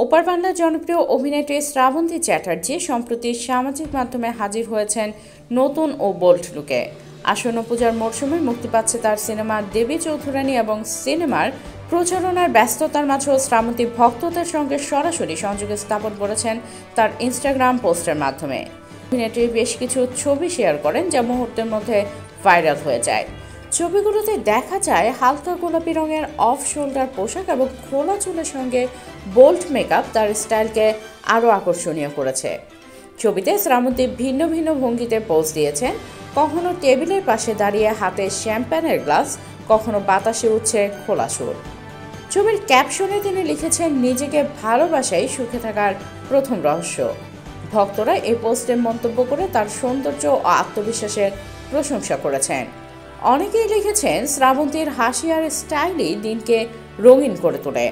ওপার বাংলার জনপ্রিয় অভিনেত্রী শ্রাবন্তী চ্যাটার্জি সম্প্রতি সামাজিক মাধ্যমে হাজির হয়েছেন নতুন ও বোল্ড লুকে। আসন্ন পূজার মরশুমে মুক্তি পাচ্ছে তার সিনেমা দেবী চৌধুরানী এবং সিনেমার প্রচারণার ব্যস্ততার মাঝেও শ্রাবন্তী ভক্তদের সঙ্গে সরাসরি সংযোগ স্থাপন করেছেন তার ইনস্টাগ্রাম পোস্টের মাধ্যমে। অভিনেত্রী বেশ কিছু ছবি শেয়ার করেন যা মুহূর্তের মধ্যে ভাইরাল হয়ে যায়। ছবিগুলোতে দেখা যায় হালকা গোলাপি রঙের অফ শোল্ডার পোশাক এবং খোলা চুলের সঙ্গে বোল্ড মেকআপ তার স্টাইলকে আরও আকর্ষণীয় করেছে। ছবিতে শ্রাবন্তী ভিন্ন ভিন্ন ভঙ্গিতে পোজ দিয়েছেন, কখনো টেবিলের পাশে দাঁড়িয়ে হাতে শ্যাম্পেনের গ্লাস, কখনো বাতাসে উঠছে খোলা সুর। ছবির ক্যাপশনে তিনি লিখেছেন, নিজেকে ভালোবাসাই সুখে থাকার প্রথম রহস্য। ভক্তরা এই পোস্টে মন্তব্য করে তার সৌন্দর্য ও আত্মবিশ্বাসের প্রশংসা করেছেন। অনেকেই লিখেছেন, শ্রাবন্তীর হাসি আর স্টাইলই দিনকে রঙিন করে তোলে।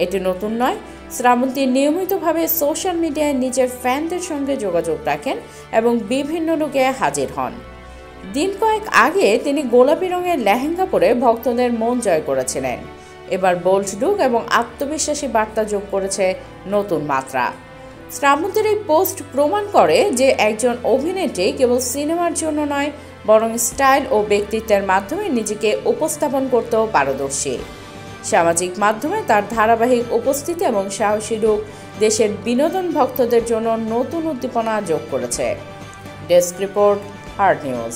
এটি নতুন নয়, শ্রাবন্তী নিয়মিতভাবে সোশ্যাল মিডিয়ায় নিজের ফ্যানদের সঙ্গে যোগাযোগ রাখেন এবং বিভিন্ন লুকে হাজির হন। দিন কয়েক আগে তিনি গোলাপি রঙের লেহেঙ্গা পরে ভক্তদের মন জয় করেছিলেন। এবার বোল্ড লুক এবং আত্মবিশ্বাসী বার্তা যোগ করেছে নতুন মাত্রা। শ্রাবন্তীর এই পোস্ট প্রমাণ করে যে একজন অভিনেত্রী কেবল সিনেমার জন্য নয়, বরং স্টাইল ও ব্যক্তিত্বের মাধ্যমে নিজেকে উপস্থাপন করতেও পারদর্শী। সামাজিক মাধ্যমে তার ধারাবাহিক উপস্থিতি এবং সাহসী রূপ দেশের বিনোদন ভক্তদের জন্য নতুন উদ্দীপনা যোগ করেছে। Desk report, heart news.